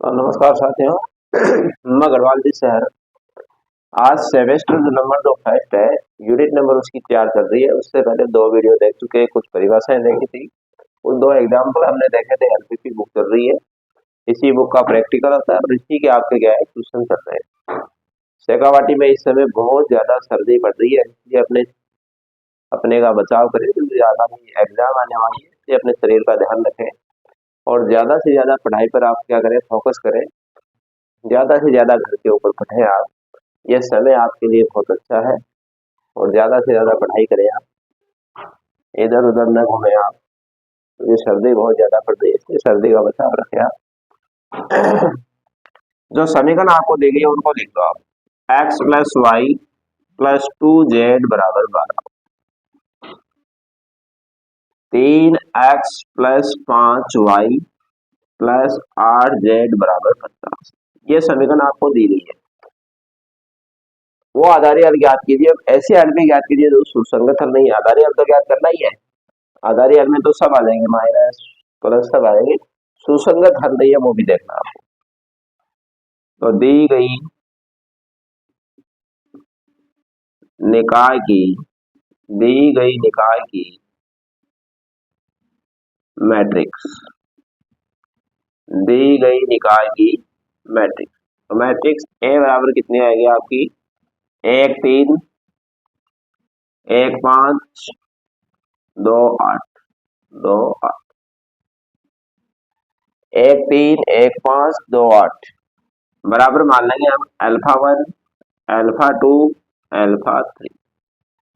नमस्कार साथियों। मैं गढ़वाल जी शहर। आज सेमेस्टर जो नंबर 2 फर्स्ट है, यूनिट नंबर उसकी तैयार कर रही है। उससे पहले 2 वीडियो देख चुके, कुछ परिभाषाएं देखी थी, उन 2 एग्जाम्पल हमने देखे थे। एलपीपी बुक चल रही है, इसी बुक का प्रैक्टिकल होता है और इसी के आपके क्या है ट्यूशन चल रहे हैं। शेखावाटी में इस समय बहुत ज्यादा सर्दी पड़ रही है, इसलिए अपने का बचाव करें, क्योंकि आगामी एग्जाम आने वाली है। इसलिए अपने शरीर का ध्यान रखें और ज्यादा से ज्यादा पढ़ाई पर आप क्या करें, फोकस करें। ज्यादा से ज्यादा घर के ऊपर पढ़ें आप, यह समय आपके लिए बहुत अच्छा है। और ज्यादा से ज्यादा पढ़ाई करें आप, इधर उधर न घूमें आप। ये सर्दी बहुत ज्यादा पड़ रही है, इसलिए सर्दी का बचाव रखें आप। जो समीकरण आपको दी गई है उनको लिख दो आप। X plus Y plus 2z बराबर 12, 3x plus 5y plus 8z बराबर 50। ये समीकरण आपको दी गई है। वो आधारी हल ज्ञात कीजिए। अब ऐसे हल भी ज्ञात कीजिए जो सुसंगत हल नहीं। आधारी हल तो ज्ञात करना ही है, आधारी हल में तो सब आ जाएंगे, माइनस प्लस सब आएंगे। सुसंगत हल नहीं है, वो भी देखना आपको। तो दी गई निकाय की मैट्रिक्स, दी गई निकाय की मैट्रिक्स। तो मैट्रिक्स ए बराबर कितनी आएगी आपकी? 1 3 1 5 2 8 2 8, 1 3 1 5 2 8 बराबर मान लेंगे हम अल्फा 1 अल्फा 2 अल्फा 3।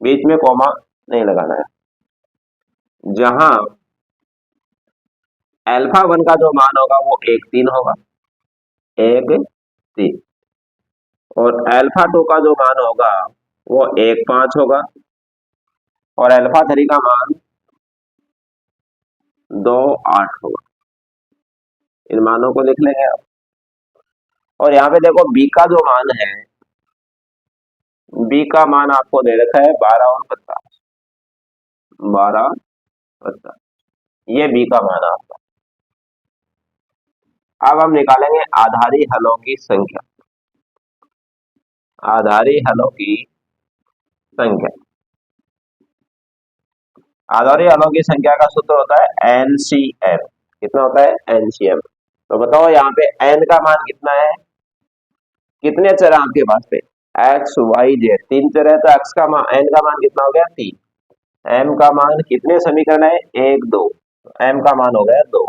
बीच में कॉमा नहीं लगाना है। जहां अल्फा 1 का जो मान होगा वो 1 3 होगा, 1 3, और अल्फा 2 का जो मान होगा वो 1 5 होगा, और अल्फा 3 का मान 2 8 होगा। इन मानों को लिख लेंगे आप। और यहाँ पे देखो बी का जो मान है, बी का मान आपको दे रखा है 12 और 50, 12 50, ये बी का मान है आपका। अब हम निकालेंगे आधारी हलों की संख्या। आधारी हलों की संख्या, आधारी हलों की संख्या का सूत्र होता है एनसीएम। कितना होता है? एनसीएम। तो बताओ यहाँ पे एन का मान कितना है? कितने चर है आपके पास पे? एक्स वाई जेड, 3 चर है, तो एक्स का मान, एन का मान कितना हो गया? 3। एम का मान कितने समीकरण है? 1 2, एम का मान हो गया 2।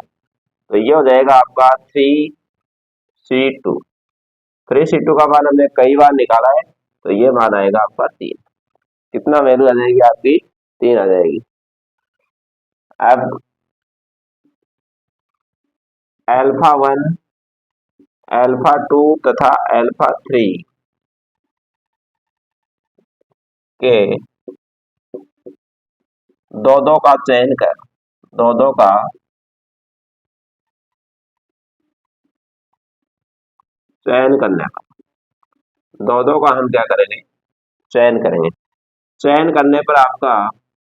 तो ये हो जाएगा आपका 3C2। 3C2 का मान हमने कई बार निकाला है, तो ये मान आएगा आपका 3। कितना वैल्यू आ जाएगी आपकी? 3 आ जाएगी। अब अल्फा 1 अल्फा 2 तथा अल्फा 3 के दो का चयन कर, दो का चयन करने का, दो का हम क्या करेंगे? चयन करेंगे। चयन करने पर आपका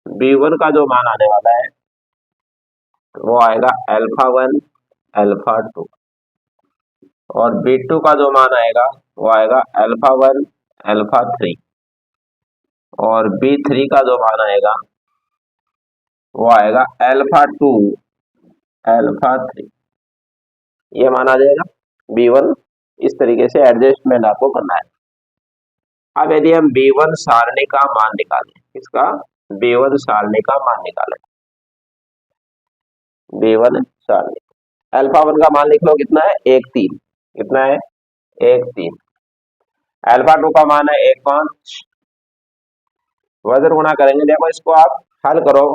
B1 का जो मान आने वाला है वो आएगा अल्फा 1 अल्फा 2, और B2 का जो मान आएगा वो आएगा अल्फा 1 अल्फा 3, और B3 का जो मान आएगा वो आएगा अल्फा 2 अल्फा 3। ये मान आ जाएगा B1। इस तरीके से एडजस्टमेंट आपको करना है। अब यदि हम B1 सारणी का मान निकालें, इसका B1 सारणी का मान निकालें, B1 सारणी, अल्फा 1 का मान लिख लो, कितना है? 1 3। कितना है? 1 3। अल्फा 2 का मान है 1 5। वजन गुणा करेंगे, देखो इसको आप हल करो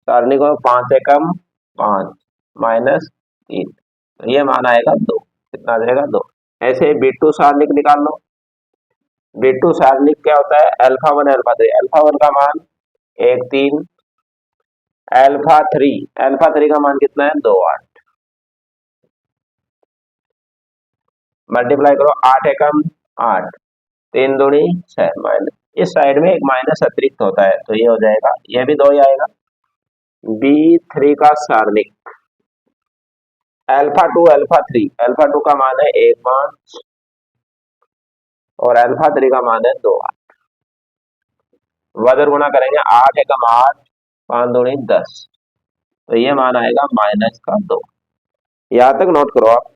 सारणी को। 5 एकम 5 माइनस 3, तो ये मान आएगा 2। कितना आ जाएगा? 2। ऐसे B2 सारणिक निकाल लो। B2 सारणिक क्या होता है? Alpha 1 alpha 3। अल्फा 1 का मान 1 3, अल्फा 3 का मान कितना है? 2 8। मल्टीप्लाई करो, 8 एकम 8, 3 दूनी 6, माइनस, इस साइड में एक माइनस अतिरिक्त होता है, तो ये हो जाएगा, ये भी 2 ही आएगा। B3 का सारणिक, alpha two alpha three, alpha two का मान है 1 5 और अल्फा थ्री का मान है 2 8। वजन गुणा करेंगे, 8 एकम 8, 5 दूनी 10, तो ये मान आएगा -2। यहां तक नोट करो आप।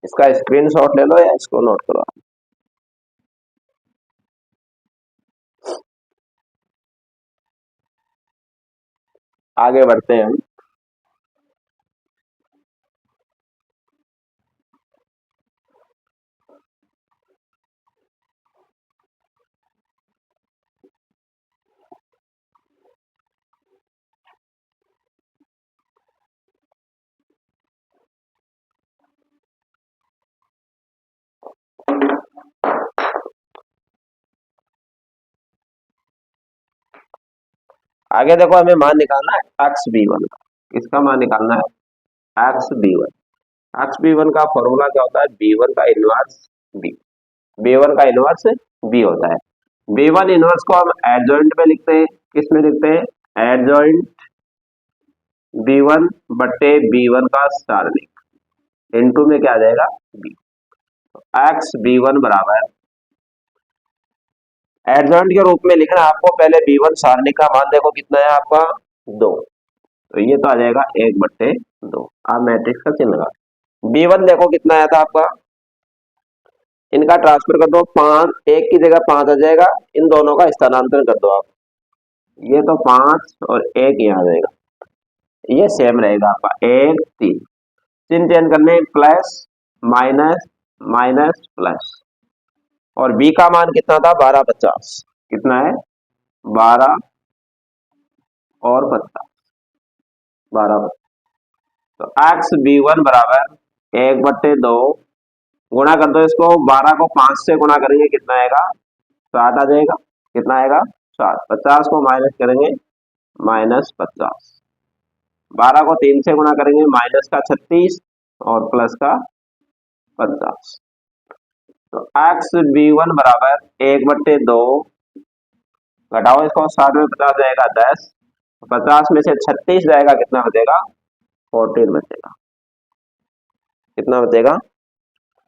इसका स्क्रीनशॉट ले लो या इसको नोट करो आप। आगे बढ़ते हैं हम। आगे देखो, हमें मान निकालना है एक्स बी वन का। किसका मान निकालना है? X B one. X B one का फॉर्मूला क्या होता है? बी वन का इनवर्स बी, बी वन का इनवर्स बी होता है। बी वन इनवर्स को हम एडजॉइंट में लिखते हैं। किस में लिखते हैं? एडजॉइंट बी वन बट्टे बी वन का सारणिक इनटू में क्या आ जाएगा? बी। एक्स बी वन बराबर, एडजॉइंट के रूप में लिखना आपको, पहले बी वन सारणिक का मान देखो कितना है आपका? 2, तो ये तो आ जाएगा 1/2। आप मैट्रिक्स का चिन्ह लगा। बी वन देखो कितना आया था आपका? इनका ट्रांसफर कर दो, 5 1 की जगह 5 आ जाएगा, इन दोनों का स्थानांतरण कर दो आप। ये तो 5 और 1 यहाँ आ जाएगा, ये सेम रहेगा आपका 1 3। चिन्ह चेंज करने, प्लस माइनस माइनस प्लस। और बी का मान कितना था? 12 50। कितना है? 12 और 50, 12। तो एक्स बी वन बराबर 1/2 गुणा कर दो इसको, 12 को 5 से गुणा करेंगे कितना आएगा? 7 आ जाएगा। कितना आएगा? 7। 50 को माइनस करेंगे, -50। 12 को 3 से गुणा करेंगे, माइनस का 36 और प्लस का 50। तो एक्स बी वन बराबर 1/2, घटाओ इसको, 7 में 50 जाएगा 10, 50 में से 36 जाएगा, कितना बचेगा? 14 बचेगा। कितना बचेगा?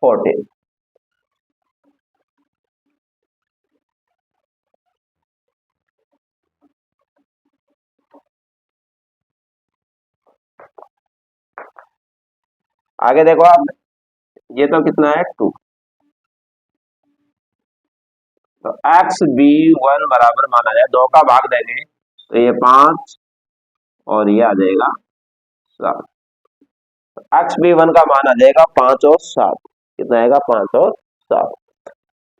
14। आगे देखो आप, ये तो कितना है? 2। तो एक्स बी वन बराबर माना जाए, 2 का भाग देंगे तो ये 5 और ये आ जाएगा 7। एक्स बी वन का मान आ जाएगा 5 और 7। कितना आएगा? 5 और 7।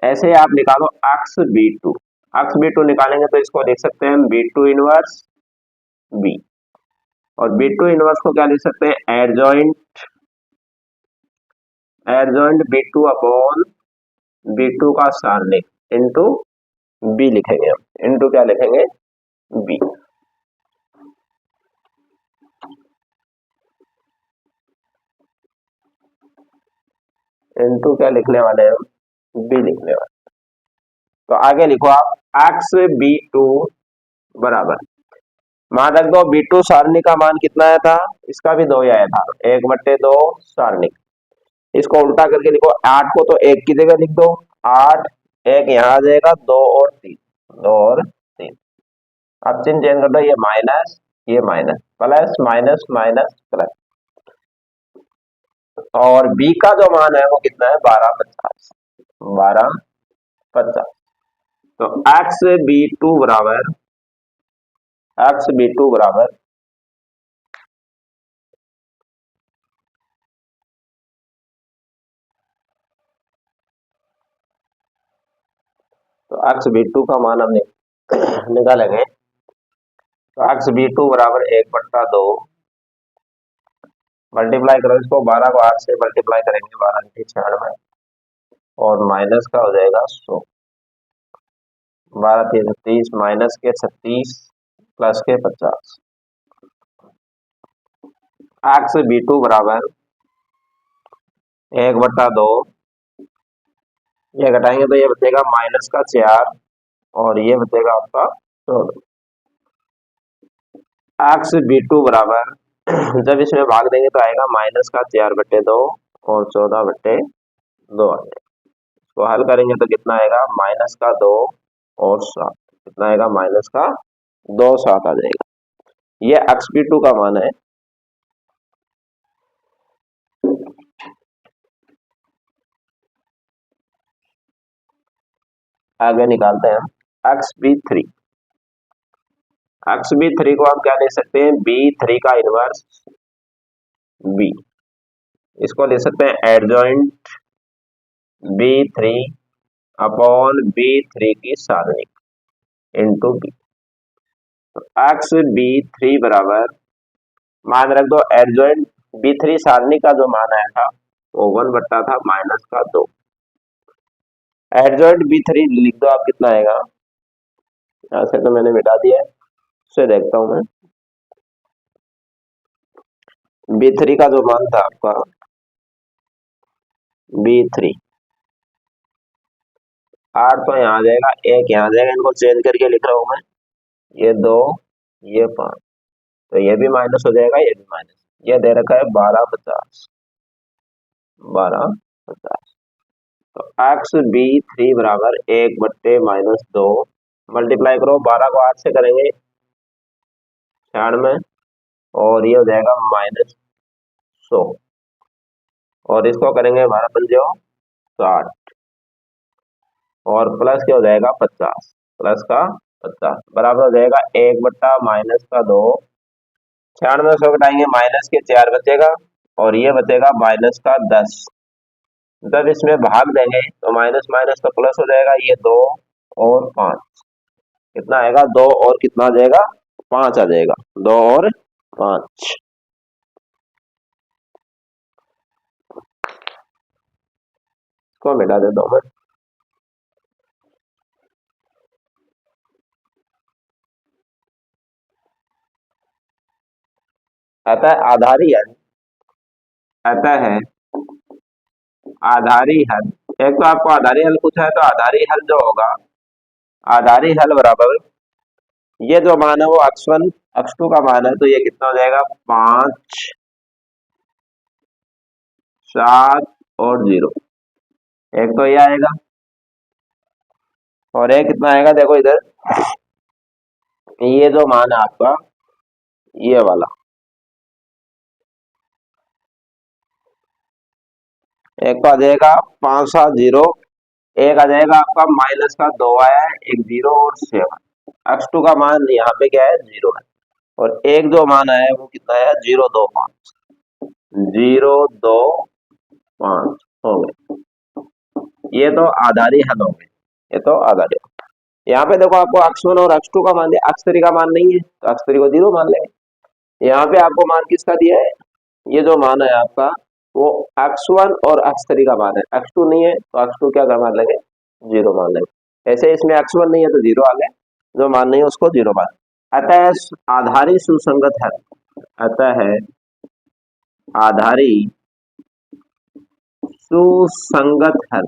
ऐसे ही आप निकालो X B two. X B two निकालेंगे तो इसको लिख सकते हैं बी टू इनवर्स बी, और बी टू इनवर्स को क्या लिख सकते हैं? Adjoint, adjoint B two upon B two का सारणिक इनटू बी लिखेंगे हम। इनटू क्या लिखेंगे? बी। इनटू क्या लिखने वाले हैं हम? बी लिखने वाले। तो आगे लिखो आप, एक्स बी टू बराबर, मान रख दो बी टू सारणी का मान कितना आया था? इसका भी 2 ही आया था, 1/2 सारणिक। इसको उल्टा करके लिखो, 8 को तो 1 की जगह लिख दो, 8 1 यहाँ आ जाएगा, 2 और 3, 2 और 3। अब चिन्ह चेंज कर दो, ये माइनस ये minus, plus minus minus plus. और बी का जो मान है वो कितना है? 12 50, 12 50। तो एक्स बी टू बराबर, एक्स बी टू बराबर तो एक्स बी टू का मान हमने निकालेंगे। तो एक्स बी टू बराबर 1/2 मल्टीप्लाई करो इसको, 12 को 8 से मल्टीप्लाई करेंगे, 12 की 96 और माइनस का हो जाएगा 100। 12 3 30, माइनस के 36 प्लस के 50। एक्स बी टू बराबर 1/2, ये घटाएंगे तो ये बचेगा -4 और ये बचेगा आपका तो एक्स बी टू बराबर जब इसमें भाग देंगे तो आएगा माइनस का 4/2 और 14/2 आ जाएगा। इसको हल करेंगे तो कितना आएगा, माइनस का 2 और 7, कितना आएगा, माइनस का 2 7 आ जाएगा। ये एक्स बी टू का मान है। आगे निकालते हैं हम X B three. X B three को हम क्या ले सकते हैं, बी थ्री का इनवर्स बी, इसको ले सकते हैं adjoint B three upon B three की सारणिक इंटू बी। तो एक्स बी थ्री बराबर मान रख दो एडजॉइंट बी थ्री सारणी का जो मान आया था वो 1 था माइनस का 2। एडजॉइंट बी थ्री लिख दो आप, कितना आएगा, यहाँ से तो मैंने मिटा दिया है, उससे देखता हूं मैं। बी थ्री का जो मान था आपका बी थ्री, 8 तो यहाँ आ जाएगा, 1 यहाँ आ जाएगा, इनको चेंज करके लिख रहा हूं मैं, ये 2 ये 5, तो ये भी माइनस हो जाएगा, ये भी माइनस। ये दे रखा है 1250, 1250। तो एक्स बी थ्री बराबर 1/-2 मल्टीप्लाई करो, 12 को 8 से करेंगे 96 और ये हो जाएगा -100 और इसको करेंगे 12×5 60 और प्लस क्या हो जाएगा 50, प्लस का 50 बराबर हो जाएगा 1/-2। 96 से घटाएंगे माइनस के 4 बचेगा और ये बचेगा माइनस का 10। जब इसमें भाग देंगे तो माइनस माइनस तो प्लस हो जाएगा, ये 2 और 5 कितना आएगा, 2 और कितना आ जाएगा, 5 आ जाएगा, 2 और 5। को मिटा देता हूं मैं। अतः आधारी हल, अतः है आधारी हल, एक तो आपको आधारी हल पूछा है तो आधारी हल जो होगा, आधारी हल बराबर ये जो मान है वो x1 x2 का मान है, तो ये कितना हो जाएगा, 5 7 और 0, एक तो ये आएगा और एक कितना आएगा, देखो इधर ये जो मान है आपका ये वाला, एक तो आ जाएगा 5 7 0, एक आ जाएगा आपका माइनस का 2 आया है, एक 0 और 7। x2 का मान यहाँ पे क्या है, 0 है और एक जो मान आया है वो कितना है, 0 2 5, 0 2 5 हो गए। ये तो आधारी हल हो गए, ये तो आधारी। यहाँ पे देखो आपको x1 और x2 का मान दिया, x3 का मान नहीं है तो x3 को 0 मान लेंगे। यहाँ पे आपको मान किसका दिया है, ये जो मान है आपका वो x1 और x3 का मान है, x2 नहीं है तो x2 क्या मान लेंगे, 0 मान लेंगे। ऐसे इसमें x1 नहीं है तो 0 आ गए, जो मान नहीं है उसको 0 मान। अतः आधारी सुसंगत है, अतः है आधारी सुसंगत हल,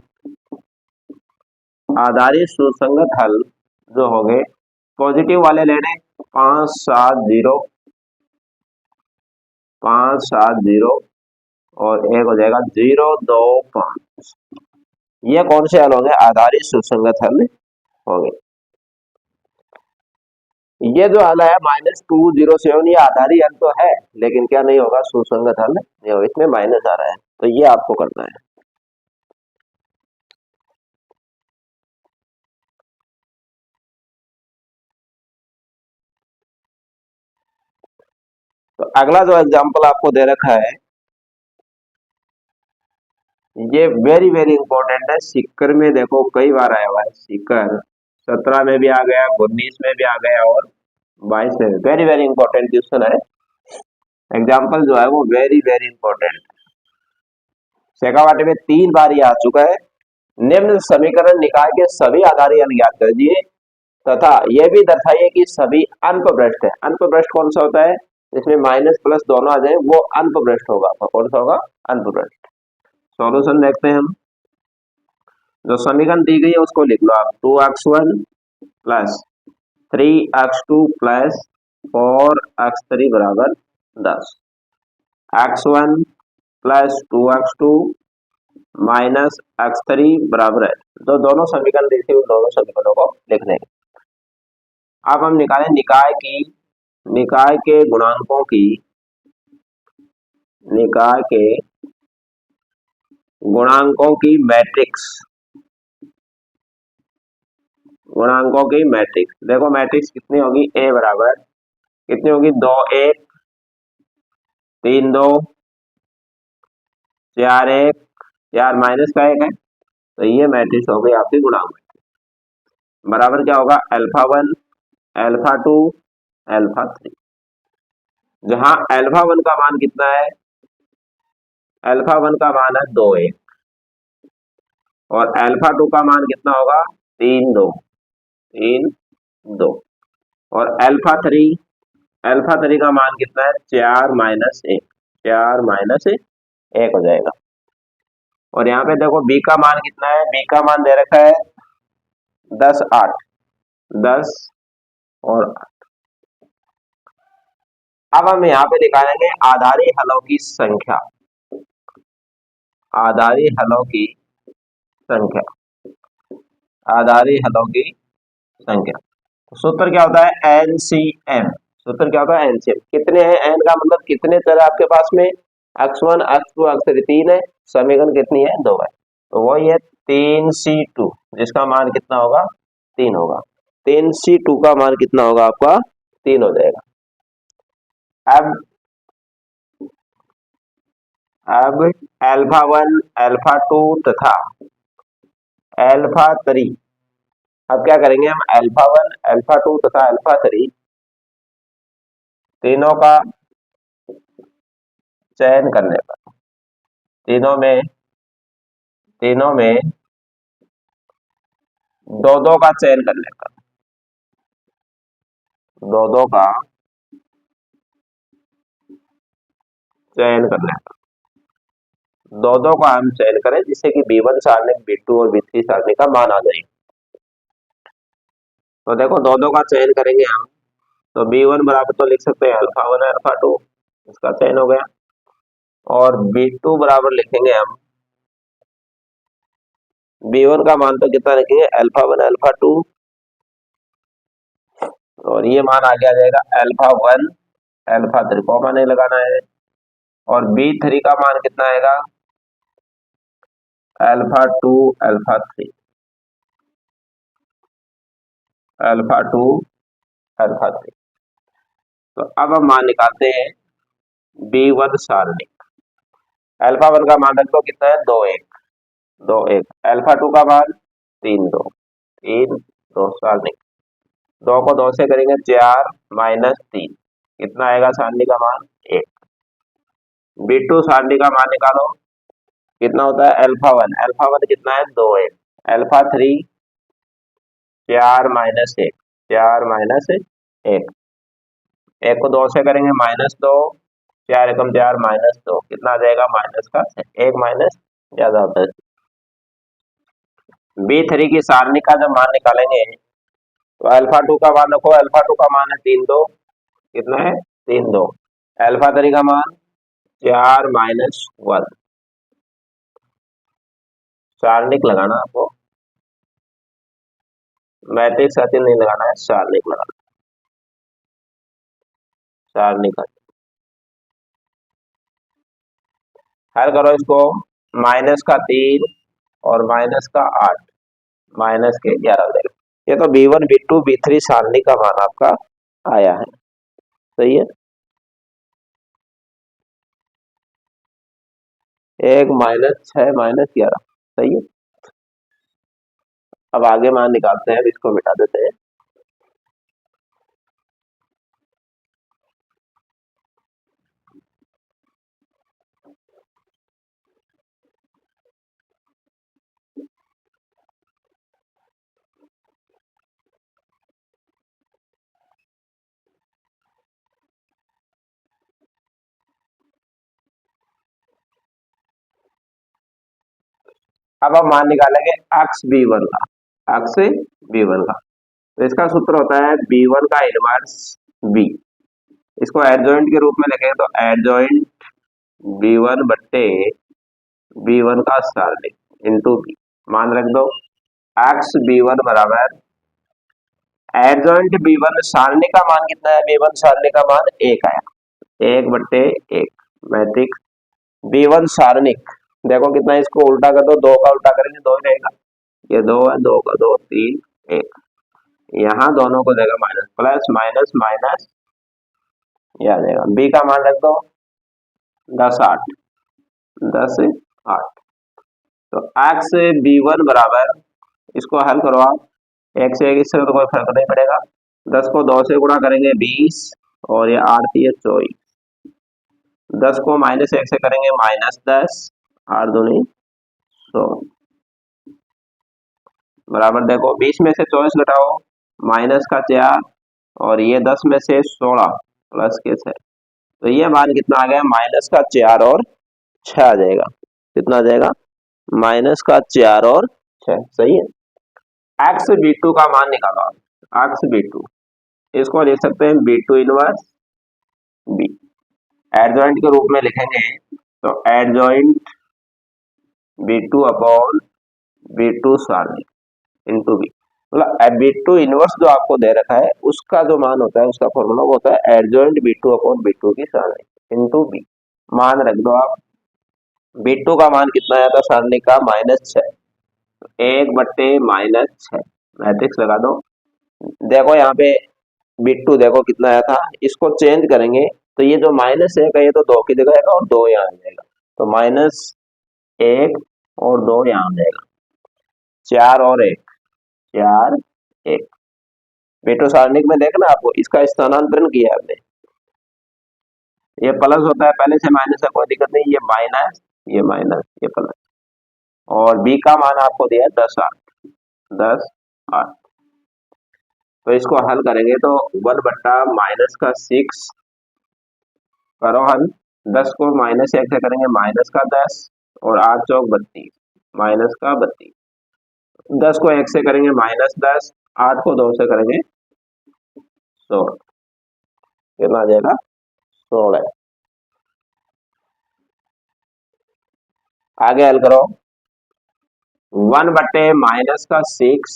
आधारी सुसंगत हल जो हो गए पॉजिटिव वाले लेने 5 7 0 5 7 0 और एक हो जाएगा 0 2 5। ये कौन से हल होंगे, आधारी सुसंगत हल हो गए। ये जो हल है -207, ये आधारी हल तो है लेकिन क्या नहीं होगा, सुसंगत हल नहीं होगा, इसमें माइनस आ रहा है, तो ये आपको करना है। तो अगला जो एग्जांपल आपको दे रखा है ये वेरी वेरी इंपॉर्टेंट है, सीकर में देखो कई बार आया हुआ है, सीकर 17 में भी आ गया, 19 में भी आ गया और 22 में भी। वेरी वेरी इंपॉर्टेंट क्वेश्चन है, एग्जाम्पल जो है वो वेरी वेरी इंपॉर्टेंट। शेखावाटी में 3 बार ये आ चुका है। निम्न समीकरण निकाय के सभी आधारी हल ज्ञात कर दिए तथा यह भी दर्शाइए कि सभी अल्पभ्रष्ट है। अल्पभ्रष्ट कौन सा होता है, इसमें माइनस प्लस दोनों आ जाए वो अल्पभ्रष्ट होगा, कौन सा होगा, अल्पभ्रष्ट। सॉल्यूशन देखते हैं हम, जो समीकरण दी गई है उसको लिख लो आप, 2x1 plus 3x2 plus 4x3 बराबर 10, x1 plus 2x2 minus x3 बराबर है। तो दोनों समीकरण देखिए, उन दोनों समीकरणों को लिख लेंगे। अब हम निकालें निकाय के गुणांकों की मैट्रिक्स। देखो मैट्रिक्स कितनी होगी, ए बराबर कितनी होगी, 2 1 3 2 4 1 4 माइनस का 1 है, तो ये मैट्रिक्स हो गई आपकी गुणांक बराबर क्या होगा, अल्फा 1 अल्फा 2 अल्फा 3। जहां अल्फा 1 का मान कितना है, अल्फा 1 का मान है 2 1 और अल्फा 2 का मान कितना होगा, 3 2 और अल्फा 3 का मान कितना है, 4 माइनस 1 हो जाएगा। और यहाँ पे देखो बी का मान कितना है, बी का मान दे रखा है 10 और 8। अब हम यहाँ पे निकालेंगे आधारी हलों की संख्या। सूत्र क्या होता है, एनसीएम। कितने हैं, एन का मतलब कितने चर आपके पास में, x1 x2 x3 3 है, समीकरण कितनी है, 2 है, तो वही है 3C2 जिसका मान कितना होगा, 3 होगा। 3C2 का मान कितना होगा आपका, 3 हो जाएगा। अब अल्फा 1 अल्फा 2 तथा अल्फा 3, अब क्या करेंगे हम, अल्फा 1 अल्फा 2 तथा अल्फा 3 तीनों का चयन करने पर, तीनों में दो का चयन करने पर, दो का चयन करने पर, दो का हम चयन करें जिससे कि B1 सारणी, B2 और B3 सारणी का मान आ जाए। तो देखो दो का चयन करेंगे हम, तो B1 बराबर तो लिख सकते हैं अल्फा 1 अल्फा 2, इसका चयन हो गया, और B2 बराबर लिखेंगे हम, B1 का मान तो कितना लिखेंगे, अल्फा 1 अल्फा 2, और ये मान आगे आ जाएगा अल्फा 1 अल्फा 3, कॉमा नहीं लगाना है, और B3 का मान कितना आएगा, अल्फा 2 अल्फा 3 तो अब हम मान निकालते हैं B1 सारणी। अल्फा 1 का मान रखो कितना है, 2 1 अल्फा 2 का मान 3 2 सारणी, 2 को 2 से करेंगे 4 माइनस 3, कितना आएगा सारणी का मान, 1। B2 सारणी का मान निकालो, कितना होता है, अल्फा 1 कितना है, 2 1 अल्फा 3 4 माइनस 1 1 को 2 से करेंगे -2, 4 एकम 4 -2, कितना आ जाएगा, माइनस का 1 माइनस ज्यादा होता है। B3 की सारणी का जब मान निकालेंगे तो अल्फा 2 का मान रखो, अल्फा 2 का मान है 3 2, कितना है, 3 2, अल्फा 3 का मान 4 माइनस 1, सारणिक लगाना आपको, मैट्रिक्स का चिन्ह नहीं लगाना है, सारणिक लगाना, सारणिक हल करो इसको, -3 और -8 -11 हो जाएगा। ये तो B1 B2 B3 सारणी का मान आपका आया है, सही है। 1 -6 -11 सही है। अब आगे मान निकालते हैं, इसको मिटा देते हैं। अब हम मान निकालेंगे x B1 का, तो इसका सूत्र होता है B1 का इनवर्स B। इसको एडजॉइंट के रूप में लिखें तो एडजॉइंट B1 बट्टे B1 का सारणिक इंटू B। मान रख दो एक्स B1 बराबर एडजॉइंट B1 सारणी का मान कितना है, B1 सारणी का मान 1 आया, 1 बट्टे 1 मैट्रिक्स B1 सारणिक। देखो कितना है, इसको उल्टा कर दो, 2 का उल्टा करेंगे 2 ही रहेगा, ये 2 है, 2 का 2 3 1, यहाँ दोनों को देगा माइनस, प्लस माइनस माइनस ये आ जाएगा। B का मान रख दो 10 8 10 8। तो एक्स B1 बराबर, इसको हल करो आप, 1 से 1 इससे तो कोई फर्क नहीं पड़ेगा, 10 को 2 से गुणा करेंगे 20 और ये 8 3 24, 10 को माइनस 1 से करेंगे माइनस 10, 8 दूनी 100 बराबर। देखो 20 में से 24 घटाओ माइनस का 4 और ये 10 में से 16 प्लस के 6, तो ये मान कितना आ गया, माइनस का 4 और 6 आ जाएगा। कितना आ जाएगा, माइनस का 4 और 6, सही है। एक्स B2 का मान निकालो, एक्स B2 इसको लिख सकते हैं B2 इनवर्स B। एडजॉइंट के रूप में लिखेंगे तो एडजॉइंट B2 अपॉन B2 सारणी इंटू B। मतलब B2 इनवर्स जो आपको दे रखा है उसका जो मान होता है, उसका फॉर्मूला वो होता है एडजॉइंट B2 अपॉन B2 की सारणी इंटू B। मान रख दो आप, B2 का मान कितना आया था सारणी का, -6, 1 बट्टे -6 मैट्रिक्स लगा दो। देखो यहाँ पे B2 देखो कितना आया था, इसको चेंज करेंगे तो ये जो -1 है ये तो 2 की जगह आएगा और 2 यहाँ आ जाएगा, तो -1 और 2 यहाँ आ जाएगा, 4 और 1 4 1। B2 सारणिक में देखना आपको इसका स्थानांतरण किया है हमने, ये प्लस होता है पहले से माइनस है, कोई दिक्कत नहीं, ये माइनस ये प्लस। और B का मान आपको दिया 10 8। तो इसको हल करेंगे तो 1 बट्टा माइनस का 6 करो हल, 10 को माइनस 1 से करेंगे माइनस का 10 और 8 चौक 32 माइनस का 32, 10 को 1 से करेंगे -10, 8 को 2 से करेंगे 16, कितना आ जाएगा 16। आगे हल करो, 1 बट्टे माइनस का 6,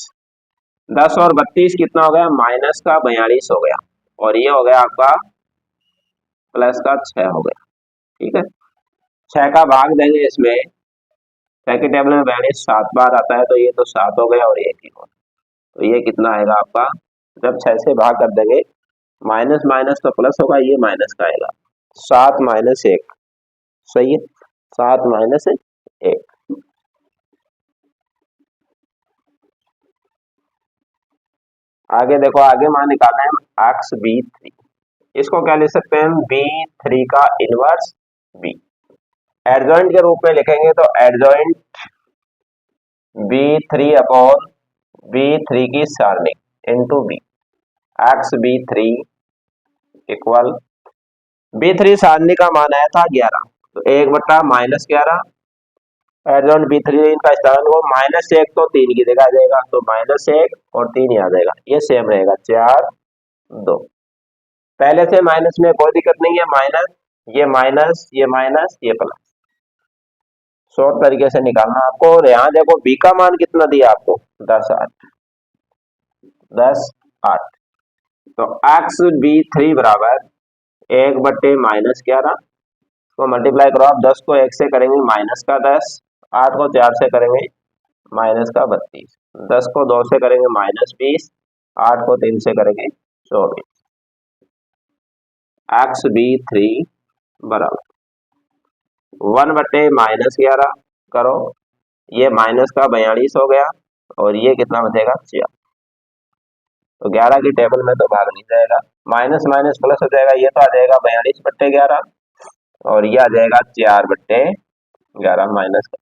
10 और 32 कितना हो गया, माइनस का 42 हो गया, और ये हो गया आपका प्लस का 6 हो गया। ठीक है, 6 का भाग देंगे इसमें, 6 के टेबल में 42 7 बार आता है, तो ये तो 7 हो गया और ये 1 हो गया, तो ये कितना आएगा आपका, जब 6 से भाग कर देंगे माइनस माइनस तो प्लस होगा, ये माइनस का आएगा, 7 माइनस 1, सही है, 7 माइनस 1। आगे देखो, आगे मान निकालना है एक्स B3, इसको क्या लिख सकते हैं, B3 का इनवर्स B। एडजॉइंट के रूप में लिखेंगे तो एडजॉइंट B3 अपॉन B3 की सारणी into B। X B3 equal, B3 सारणी का मान आया था 11, तो 1 बट्टा -11, एडजॉइंट B3 का स्थान को -1 तो 3 की जगह आ जाएगा, तो -1 और 3 आ जाएगा, ये सेम रहेगा 4 2। पहले से माइनस में कोई दिक्कत नहीं है, माइनस ये प्लस, शॉर्ट तरीके से निकालना आपको। और यहाँ देखो B का मान कितना दिया आपको, 10 8। तो एक्स B3 बराबर 1 बट्टे -11, तो मल्टीप्लाई करो आप, 10 को 1 से करेंगे माइनस का 10, 8 को 4 से करेंगे माइनस का 32, 10 को 2 से करेंगे -20, 8 को 3 से करेंगे 24। एक्स B3 बराबर 1 बट्टे -11 करो, ये माइनस का 42 हो गया और ये कितना बचेगा 4, तो 11 की टेबल में तो भाग नहीं जाएगा, माइनस माइनस प्लस हो जाएगा, ये तो आ जाएगा 42 बट्टे 11 और ये आ जाएगा 4 बट्टे 11 माइनस का।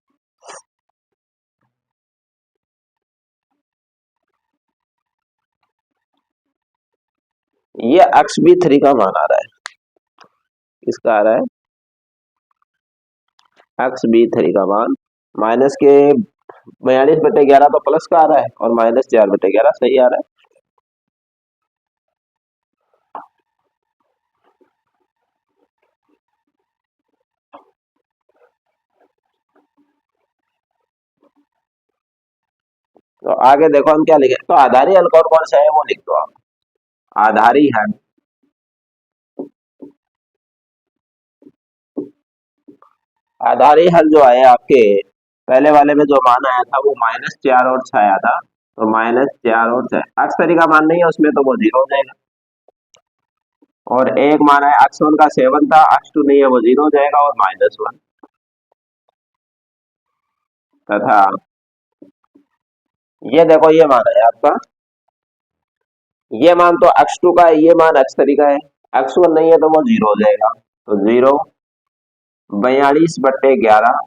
ये एक्स B3 का मान आ रहा है, इसका आ रहा है एक्स B3 का मान माइनस के 42 बट्टे 11 तो प्लस का आ रहा है और -4 बट्टे 11 सही आ रहा है। तो आगे देखो हम क्या लिखे, तो आधारी हल कौन कौन सा है वो लिख दो आप। आधारी हल, आधारी हल जो आए आपके पहले वाले में जो मान आया था वो -4 और 6 आया था, तो -4 और 6 अक्सरी का मान नहीं है उसमें, तो वो 0 हो जाएगा। और एक मान है x1 का 7 था, x2 नहीं है वो 0 हो जाएगा और -1 तथा ये देखो ये मान है आपका, ये मान तो x2 का है, ये मान x3 का है, x1 नहीं है तो वो 0 हो जाएगा, तो 0 42/11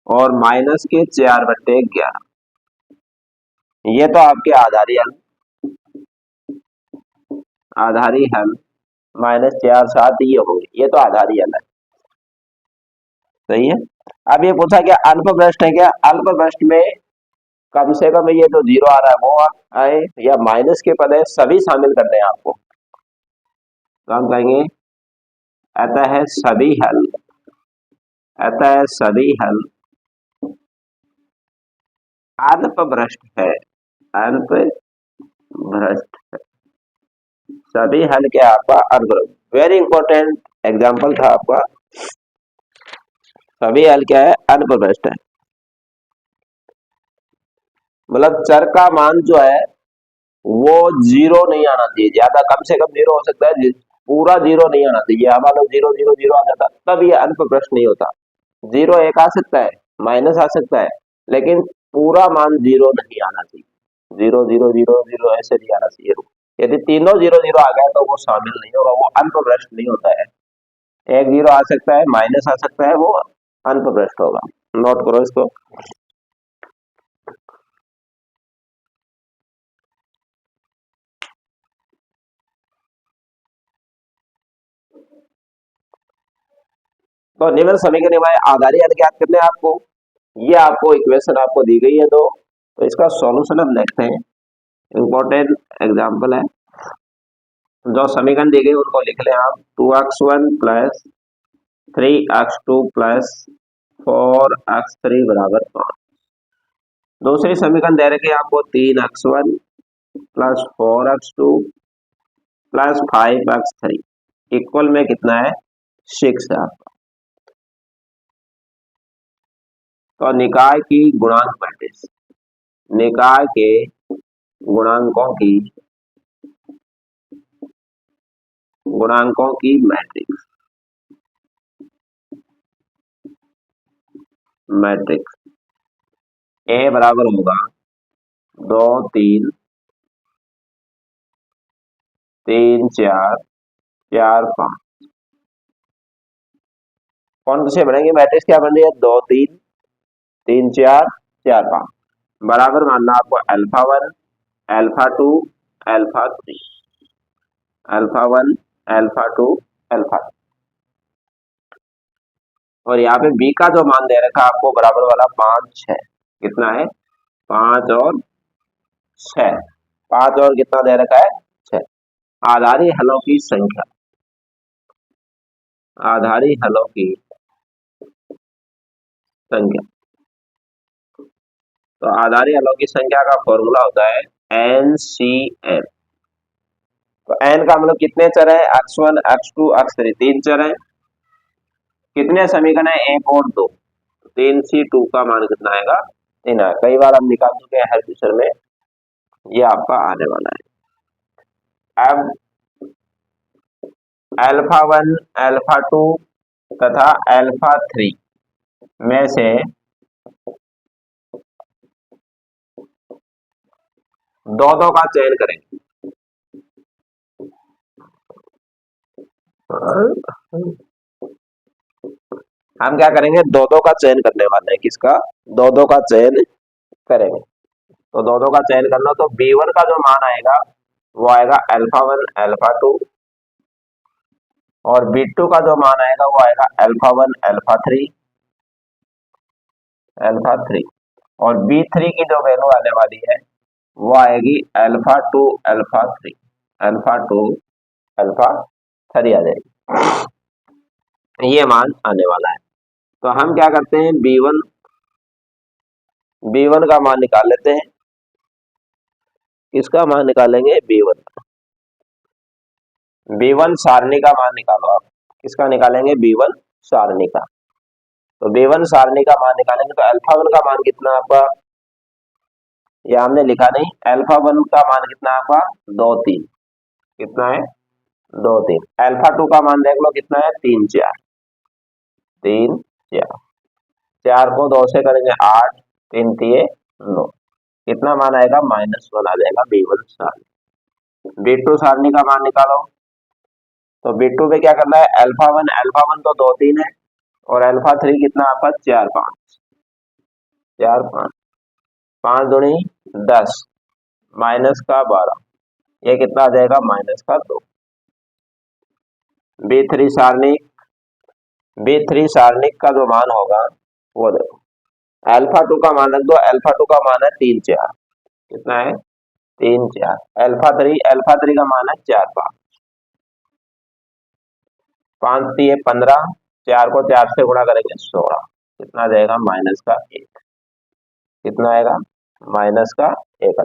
और -4/11, ये तो आपके आधारी हल, आधारी हल -4 7 ये होंगे, ये तो आधारी हल है। सही है। अब ये पूछा क्या अल्प भ्रष्ट है क्या, अल्प भ्रष्ट में कम से कम ये जो 0 आ रहा है वो आए या माइनस के पद है, सभी शामिल करने हैं आपको, तो हम कहेंगे अतः सभी हल, अतः सभी हल अल्प भ्रष्ट है, अल्प भ्रष्ट है, सभी हल क्या आपका अल्प, वेरी इंपॉर्टेंट एग्जाम्पल था आपका, सभी हल क्या है अल्प भ्रष्ट है। मतलब चर का मान जो है वो 0 नहीं आना चाहिए, ज्यादा कम से कम 0 हो सकता है, पूरा 0 नहीं आना चाहिए, हमारा 0 0 0 आ जाता तब ये अल्प भ्रष्ट नहीं होता। 0 एक आ सकता है, माइनस आ सकता है, लेकिन पूरा मान 0 नहीं आना चाहिए, 0 0 0 0 ऐसे नहीं आना चाहिए। यदि तीनों 0 0 आ गया तो वो शामिल नहीं होगा, वो अल्प भ्रष्ट नहीं होता है। एक 0 आ सकता है, माइनस आ सकता है, वो अल्प भ्रष्ट होगा। नोट करो इसको। तो निम्न समीकरण में आधारी हल ज्ञात करने हैं आपको, ये आपको इक्वेशन आपको दी गई है, तो इसका सॉल्यूशन हम देखते हैं। इंपॉर्टेंट एग्जांपल है, जो समीकरण दी गई उनको लिख लें आप, 2x1 plus 3x2 plus 4x3 बराबर 5। दूसरी समीकरण दे रखी है आपको 3x1 plus 4x2 plus 5x3 equal में कितना है 6 है आपका। तो निकाय की गुणांक मैट्रिक्स, निकाय के गुणांकों की मैट्रिक्स, मैट्रिक्स ए बराबर होगा 2 3 3 4 4 5। कौन से बनेंगे मैट्रिक्स, क्या बन रही है 2 3 3 4 4 5 बराबर मानना आपको alpha 1 alpha 2 alpha 3, alpha 1 alpha 2 alpha, और यहाँ पे बी का जो मान दे रखा है आपको बराबर वाला 5 6, कितना है 5 और 6, 5 और कितना दे रखा है 6। आधारी हलों की संख्या, आधारी हलों की संख्या, तो आधारी हलों की संख्या का फॉर्मूला होता है NCN। तो n का मतलब कितने चर है, x1 x2 x3, 3 चर है। कितने समीकरण है 1 और 2, 3C2 का मान कितना आएगा 3 आएगा। कई बार हम निकाल चुके हैं हर क्वेश्चन में, ये आपका आने वाला है। अब अल्फा 1 अल्फा 2 तथा अल्फा 3 में से दो का चयन करेंगे। हम क्या करेंगे, दो का चयन करने वाले हैं, किसका, दो का चयन करेंगे। तो दो का चयन करना, तो B1 का जो मान आएगा वो आएगा अल्फा 1 अल्फा 2, और B2 का जो मान आएगा वो आएगा अल्फा 1 अल्फा 3, और B3 की जो वैल्यू आने वाली है वो आएगी अल्फा 2 अल्फा 3, अल्फा 2 अल्फा 3 आ जाएगी, ये मान आने वाला है। तो हम क्या करते हैं, B1 B1 का मान निकाल लेते हैं। किसका मान निकालेंगे? B1। B1 सारणी का मान निकालो आप। किसका निकालेंगे? B1 सारणी का। तो B1 सारणी का मान निकालेंगे तो अल्फा 1 का मान कितना आपका? ये हमने लिखा नहीं। अल्फा 1 का मान कितना आपका? 2 3। कितना है? 2 3। अल्फा 2 का मान देख लो कितना है? 3 4। 3 4। 4 को 2 से करेंगे 8, 3 3 9। कितना मान आएगा? -1 आ जाएगा B1 सारणी। B2 सारणी का मान निकालो। तो B2 पे क्या करना है? अल्फा 1 तो 2 3 है और अल्फा 3 कितना आपका? 4 5। 4 5। 5 दूनी 10 माइनस का 12। ये कितना आ जाएगा? -2। B3 सारणिक। B3 सारणिक का जो मान होगा वो देखो। अल्फा 2 का मान रख दो। अल्फा 2 का मान है 3 4। कितना है? 3 4। अल्फा 3 का मान है 4 5। 5 3 15। 4 को 4 से गुणा करेंगे 16। कितना आ जाएगा? -1। कितना आएगा? -1 आ जाएगा।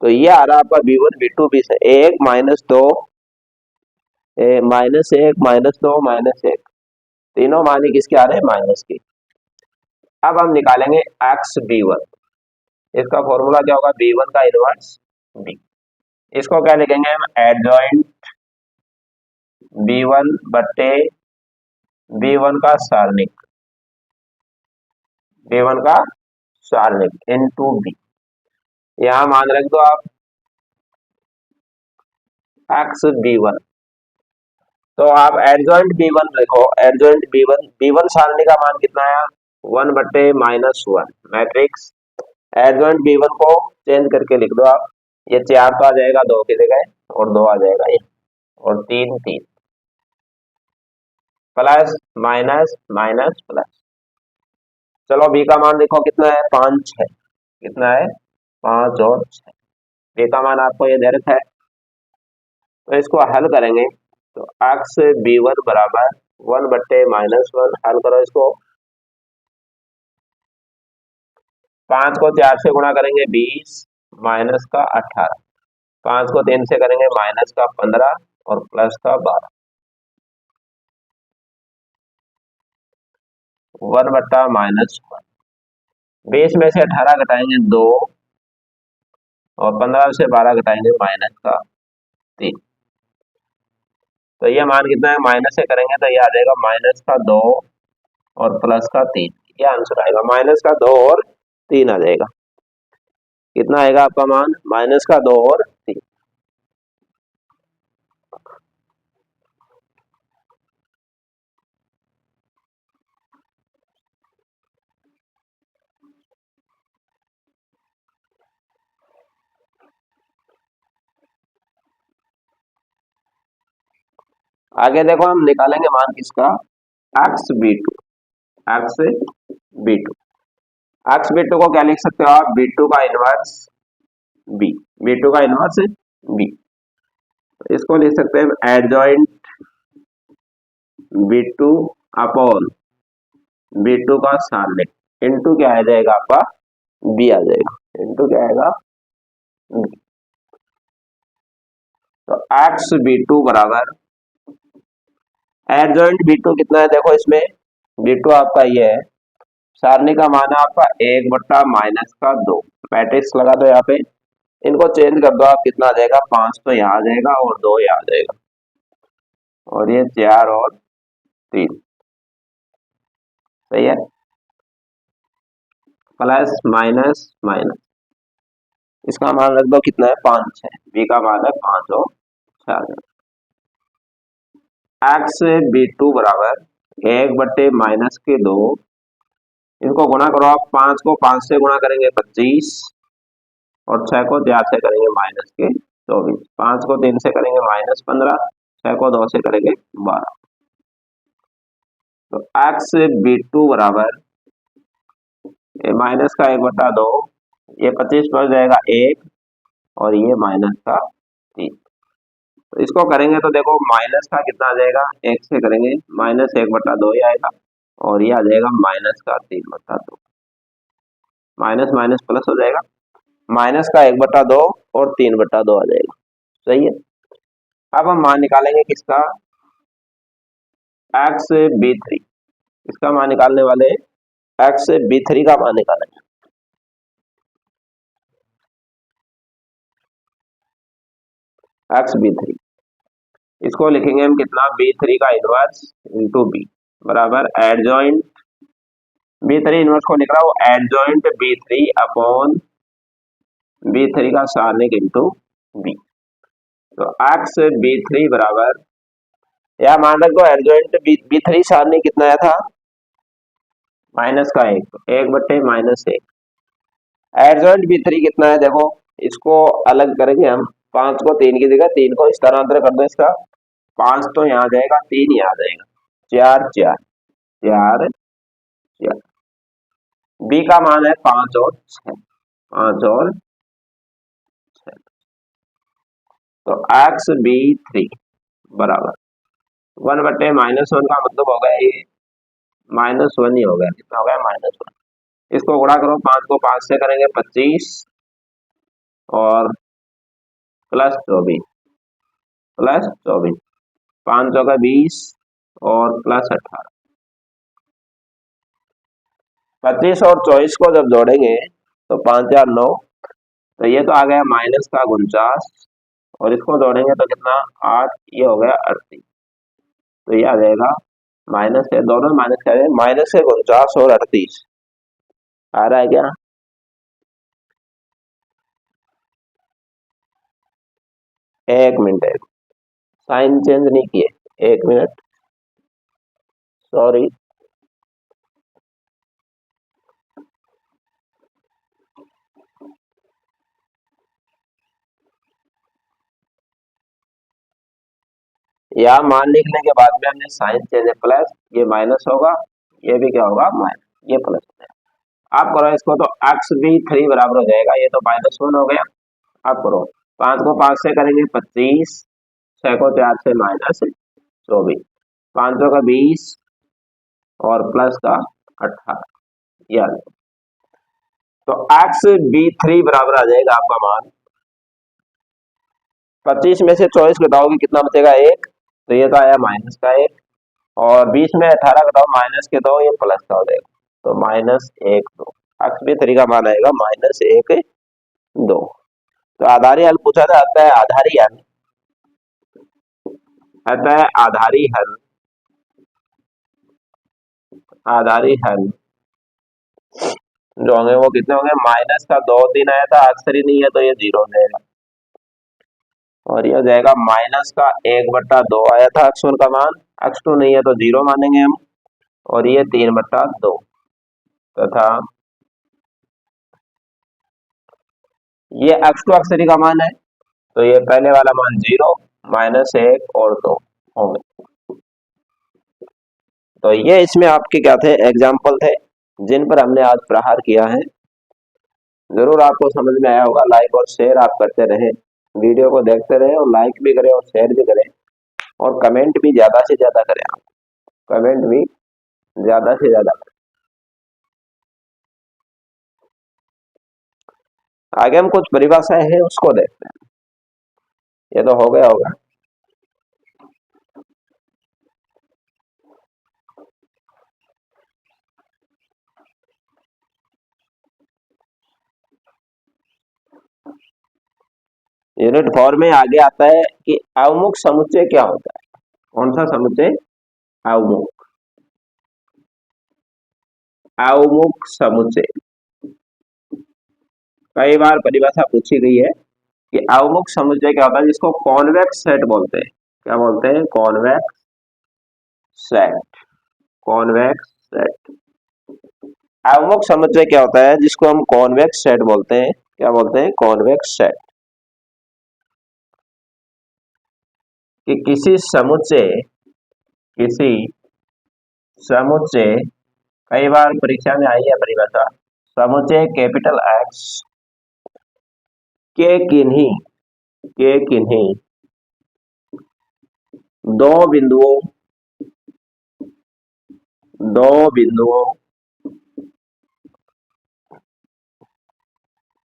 तो ये आ रहा आपका B1 B2 B से 1 -2 -1 -2 -1। तीनों मान ही किसके आ रहे हैं? माइनस के। अब हम निकालेंगे x B1। इसका फॉर्मूला क्या होगा? B1 का इनवर्स B। इसको क्या लिखेंगे हम? एडजॉइंट B1 बट्टे B1 का सारणिक। B1 का सारणिक इनटू B। यहाँ मान रख दो आप x B1। तो आप एडजॉइंट B1 लिखो। एडजॉइंट B1 सारणी का मान कितना आया? 1 बट्टे -1 मैट्रिक्स। एडजॉइंट B1 को चेंज करके लिख दो आप। ये 4 तो आ जाएगा 2 की जगह और 2 आ जाएगा ये और 3 3 प्लस माइनस माइनस प्लस। चलो B का मान देखो कितना है? 5 6। कितना है? 5 और 6। B का मान आपको ये दे रखा है तो इसको हल करेंगे तो x B1 बराबर 1 बट्टे -1। हल करो इसको। 5 को 4 से गुणा करेंगे 20 माइनस का 18। 5 को 3 से करेंगे माइनस का 15 और प्लस का 12। 1 बट्टा -1। 20 में से 18 घटाएंगे 2 और 15 से 12 घटाएंगे -3। तो ये मान कितना है? माइनस से करेंगे तो ये आ जाएगा -2 और प्लस का 3। ये आंसर आएगा। -2 और 3 आ जाएगा। कितना आएगा आपका मान? -2 और 3। आगे देखो हम निकालेंगे मान किसका? x B2। x B2। x B2 को क्या लिख सकते हो आप? B2 का इनवर्स B। B2 का इनवर्स B। इसको लिख सकते हैं एडजॉइंट B2 अपॉन B2 का सारणिक इनटू क्या आ जाएगा आपका? B आ जाएगा। इनटू क्या आएगा? B। तो x B2 बराबर एडजॉइंट B2 कितना है? देखो इसमें B2 आपका ये है। सारणी का मान है आपका 1 बट्टा -2। मैट्रिक्स लगा दो यहाँ पे। इनको चेंज कर दो आप। कितना आ जाएगा? 5 तो यहाँ आ जाएगा और 2 यहाँ आ जाएगा और ये 4 और 3। सही है। Plus minus minus. इसका मान रख दो कितना है? 5 6। B का मान है 5 और 4। x B2 बराबर 1 बट्टे -2। इनको गुणा करो आप। 5 को 5 से गुणा करेंगे 25 और 6 को 4 से करेंगे -24। 5 को 3 से करेंगे -15। 6 को 2 से करेंगे 12। तो x B2 बराबर माइनस का 1/2। ये 25 बच जाएगा 1 और ये माइनस का 3। तो इसको करेंगे तो देखो माइनस का कितना आ जाएगा? 1 से करेंगे -1/2 ही आएगा और ये आ जाएगा -3/2। माइनस माइनस प्लस हो जाएगा, माइनस का 1/2 और 3/2 आ जाएगा। सही है। अब हम मान निकालेंगे किसका, एक्स बी थ्री, इसका मान निकालने वाले एक्स बी थ्री का मान निकालेंगे। एक्स बी थ्री, इसको लिखेंगे हम कितना, बी थ्री का इनवर्स इंटू बी बराबर एडजॉइंट, बी थ्री इनवर्स को लिख रहा हूँ adjoint B three upon B three का सारणिक इंटू बी। तो एक्स बी थ्री बराबर, या मान रख दो एडजॉइंट बी थ्री सारणिक कितना आया था, माइनस का 1/-1। एडजॉइंट बी थ्री कितना है, देखो इसको अलग करेंगे हम, 5 को 3 की जगह 3 को स्थानांतर कर दो इसका, 5 तो यहाँ आ जाएगा, 3 यहाँ आ जाएगा, 4 4 4 4। बी का मान है 5 और 6, 5 और 6। तो एक्स बी थ्री बराबर 1/-1 का मतलब हो गया ये -1 ही हो गया, कितना हो गया, -1। इसको गुणा करो, 5 को 5 से करेंगे 25 और +24, 5 चौका 20 और +18, 25 और 24 को जब जोड़ेंगे तो 5 4 9, तो ये तो आ गया माइनस का 49, और इसको जोड़ेंगे तो कितना 8, ये हो गया 38। तो ये आ जाएगा माइनस है, दोनों माइनस करें, माइनस है 49 और 38 आ रहा है क्या। एक मिनट, एक साइन चेंज नहीं किए, 1 मिनट, सॉरी। या मान लिखने के बाद में हमने साइन चेंज है प्लस, ये माइनस होगा, ये भी क्या होगा माइनस, ये प्लस हो जाएगा। आप करो इसको तो एक्स बी थ्री बराबर हो जाएगा, ये तो -1 हो गया। आप करो, 5 को 5 से करेंगे 25, 6 को 4 से -24, 5 का 20 और प्लस का 18, यार तो एक्स बी थ्री बराबर आ जाएगा आपका मान, 25 में से 24 घटाओगे कितना बचेगा 1, तो ये तो आया माइनस का 1, और 20 में 18 घटाओ माइनस के 2, ये प्लस का हो जाएगा, तो -1 2। एक्स बी थ्री का मान आएगा -1 2। तो आधारी हल पूछा था, आता है आधारी हल, आता है आधारी हल, आधारी हल जो होंगे वो कितने होंगे, माइनस का 2 3 आया था, अक्सर ही नहीं है तो ये 0 हो जाएगा, और ये हो जाएगा माइनस का 1/2 आया था x1 का मान, x2 नहीं है तो 0 मानेंगे हम, और ये 3/2 तथा ये x2 अक्सरी का मान है, तो ये पहले वाला मान 0 -1 और 2 होंगे। तो ये इसमें आपके क्या थे, एग्जाम्पल थे जिन पर हमने आज प्रहार किया है। जरूर आपको समझ में आया होगा, लाइक और शेयर आप करते रहें, वीडियो को देखते रहें और लाइक भी करें और शेयर भी करें, और कमेंट भी ज्यादा से ज्यादा करें, आप कमेंट भी ज्यादा से ज्यादा करें। आगे हम कुछ परिभाषाएं हैं उसको देखते हैं, ये तो हो गया होगा। यूनिट 4 में आगे आता है कि अवमुख समुच्चय क्या होता है, कौन सा समुच्चय, अवमुख, अवमुख समुच्चय। कई बार परिभाषा पूछी गई है कि अवमुख समुच्चय क्या होता है, जिसको कॉन्वेक्स सेट बोलते हैं, क्या बोलते हैं, कॉन्वेक्स सेट, कॉन्वेक्स सेट। अवमुख समुच्चय क्या होता है, जिसको हम कॉन्वेक्स सेट बोलते हैं, क्या बोलते हैं, कॉन्वेक्स सेट। कि किसी समुच्चय, किसी समुच्चय, कई बार परीक्षा में आई है परिभाषा, समुच्चय कैपिटल एक्स के किन्हीं दो बिंदुओं, दो बिंदुओं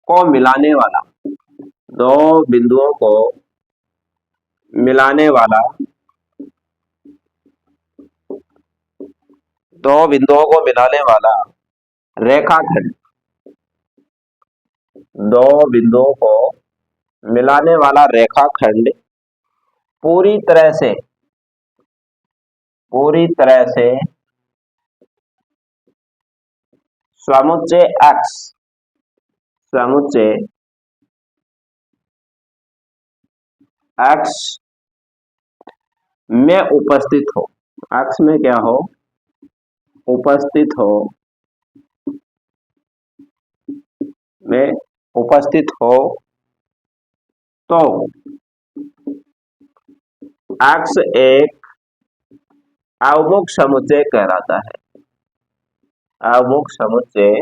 को मिलाने वाला, दो बिंदुओं को मिलाने वाला, दो बिंदुओं को मिलाने वाला रेखाखंड, दो बिंदुओं को मिलाने वाला रेखाखंड पूरी तरह से समुच्चय x, समुच्चय x में उपस्थित हो, x में क्या हो, उपस्थित हो, में उपस्थित हो तो x एक अवमुख समुच्चय कहलाता है, अवमुख समुच्चय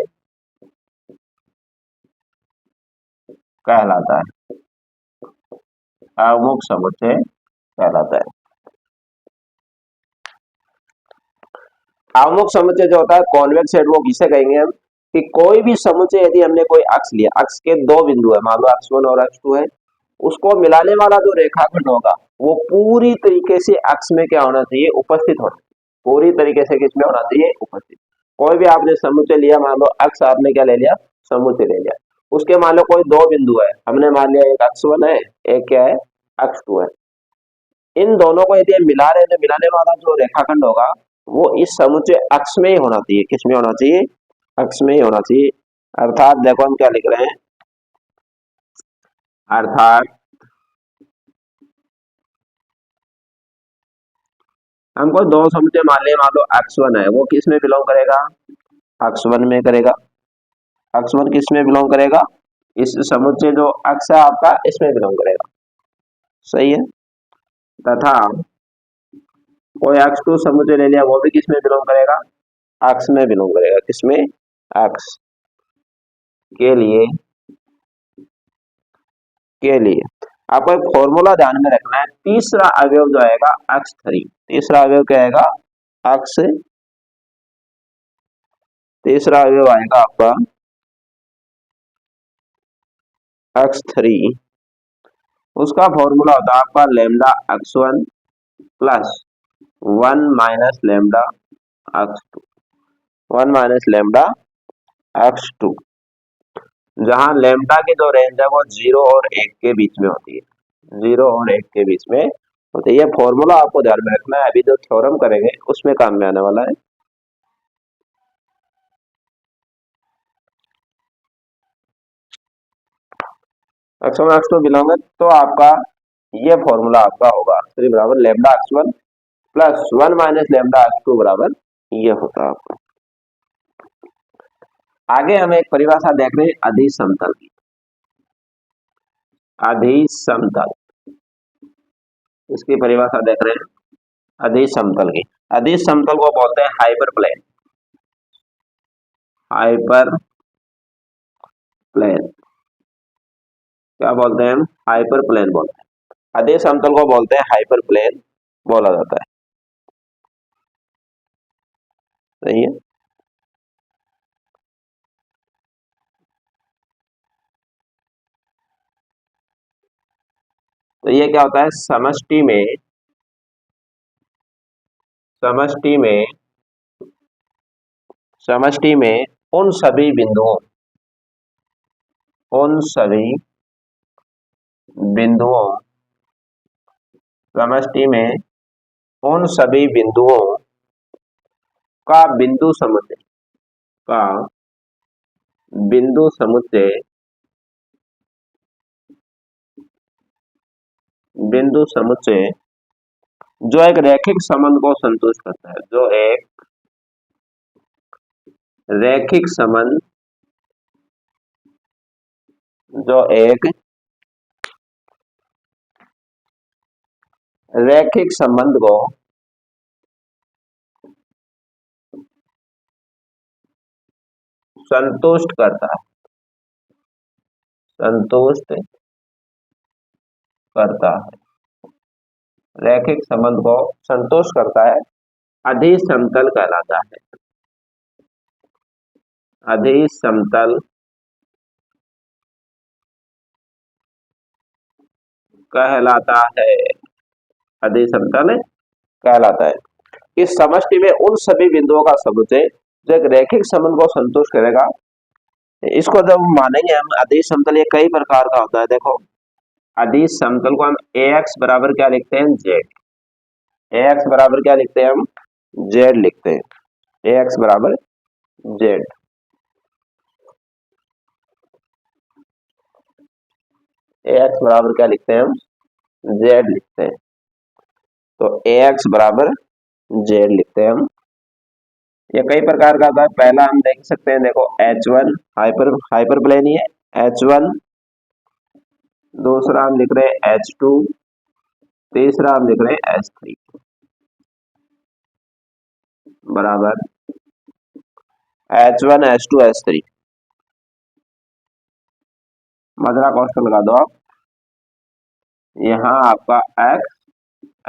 कहलाता है, अवमुख समुच्चय कहलाता है। अवमुख समुच्चय जो होता है कॉन्वेक्स सेट, वो किसे कहेंगे हम, कि कोई भी समुच्चय यदि हमने कोई अक्ष लिया, अक्ष के दो बिंदु है, मान लो x1 और x2 है, उसको मिलाने वाला जो रेखाखंड होगा वो पूरी तरीके से अक्ष में क्या होना चाहिए, उपस्थित होना, पूरी तरीके से किसमें होना चाहिए, उपस्थित। कोई भी आपने समुच्चय लिया, मान लो अक्ष आपने क्या ले लिया, समुच्चय ले लिया, उसके मान लो कोई दो बिंदु है, हमने मान लिया एक x1 है, एक क्या है, x2 है, इन दोनों को यदि हम मिला रहे हैं तो मिलाने वाला जो रेखाखंड होगा वो इस समुच्चय अक्ष में ही होना चाहिए, किसमें होना चाहिए, अक्ष में ही होना चाहिए। अर्थात देखो हम क्या लिख रहे हैं, अर्थात हमको दो समुच्चय मान लिया, मान लो x1 है, वो किस में बिलोंग करेगा, x1 में करेगा, x1 किस में बिलोंग करेगा, इस समुच्चय जो अक्ष है आपका इसमें बिलोंग करेगा, सही है। तथा कोई x2 समुच्चय ले लिया, वो भी किस में बिलोंग करेगा, अक्ष में बिलोंग करेगा, किसमें, अक्ष के लिए आपको एक फॉर्मूला ध्यान में रखना है, तीसरा अवयव जो आएगा x3, तीसरा अवयव क्या आएगा, अक्ष, तीसरा अवयव आएगा आपका x3, उसका फॉर्मूला होता है आपका lambda x1 plus 1 minus lambda x2, 1 minus lambda x2, जहां लैम्डा की जो रेंज है वो 0 और 1 के बीच में होती है, 0 और 1 के बीच में होती है। ये फॉर्मूला आपको ध्यान में रखना है, अभी जो थ्योरम करेंगे उसमें काम में आने वाला है। x1 x2 बिलोंग है तो आपका ये फॉर्मूला आपका होगा x3 बराबर lambda x1 plus 1 minus lambda x2 बराबर ये होता है आपका। आगे हम एक परिभाषा देख रहे हैं अधीश समतल की, अधीश समतल, इसकी परिभाषा देख रहे हैं अधीश समतल की। अधीश समतल को बोलते हैं हाइपर प्लेन, हाइपर प्लेन, क्या बोलते हैं हम, हाइपर प्लेन बोलते हैं, अधीश समतल को बोलते हैं हाइपर प्लेन बोला जाता है, सही है। तो ये क्या होता है, समष्टि में, समष्टि में, समष्टि में उन सभी बिंदुओं, उन सभी बिंदुओं, समष्टि में उन सभी बिंदुओं का बिंदु समुच्चय, का बिंदु समुच्चय, बिंदु समुच्चय जो एक रैखिक संबंध को संतुष्ट करता है, जो एक रैखिक संबंध, जो एक रैखिक संबंध को संतुष्ट करता है, संतुष्ट करता है, रैखिक संबंध को संतुष्ट करता है, अधीश समतल कहलाता है, अधीश समतल कहलाता है, अदिश समतल कहलाता है। इस समष्टि में उन सभी बिंदुओं का समुच्चय जो एक रैखिक संबंध को संतुष्ट करेगा। इसको जब मानेंगे हम अदिश समतल, ये कई प्रकार का होता है। देखो, अदिश समतल को हम ax बराबर क्या लिखते हैं, z। ax बराबर क्या लिखते हैं हम, z लिखते हैं। ax बराबर z, ax बराबर क्या लिखते हैं हम, z लिखते हैं। तो ax बराबर z लिखते हैं हम। ये कई प्रकार का होता है। पहला हम देख सकते हैं, देखो h1 हाइपर प्लेन ही है, h1। दूसरा हम लिख रहे हैं h2, तीसरा हम लिख रहे हैं h3 बराबर h1 h2 h3। मदरा क्वेश्चन लगा दो आप, यहाँ आपका x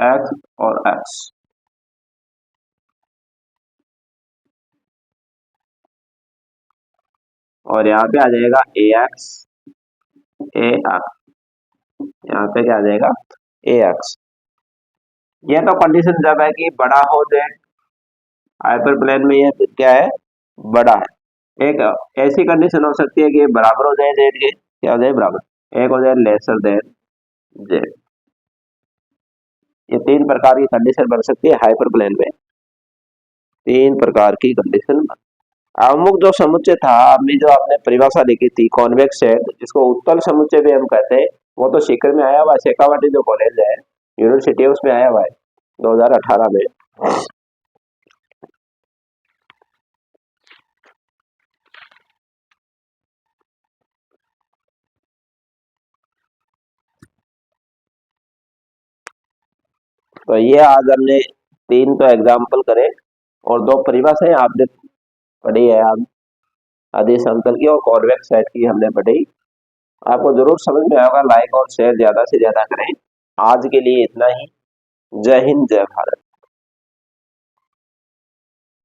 x और x, और यहाँ पे आ जाएगा ax ax, यहाँ पे क्या आ जाएगा ax। ये तो कंडीशन जब है कि बड़ा हो z, हाइपर प्लेन में ये क्या है, बड़ा है। एक ऐसी कंडीशन हो सकती है कि बराबर हो जाए z के, क्या हो जाए बराबर, एक हो जाए लेसर देन z। ये तीन प्रकार की कंडीशन बन सकती है हाइपर प्लेन में, तीन प्रकार की कंडीशन। अमुक जो समुच्चय था, अभी जो आपने परिभाषा लिखी थी कॉन्वेक्स सेट, जिसको उत्तल समुच्चय भी हम कहते हैं, वो तो सीकर में आया हुआ है, शेखावाटी जो कॉलेज है यूनिवर्सिटी है, उसमें आया हुआ है 2018 में। तो ये आज हमने तीन तो एग्जाम्पल करे और दो परिभाषाएं आपने पढ़ी है आज, अदिश समतल की और कॉन्वेक्स सेट की हमने पढ़ी। आपको जरूर समझ में आएगा। लाइक और शेयर ज्यादा से ज्यादा करें। आज के लिए इतना ही। जय हिंद, जय भारत।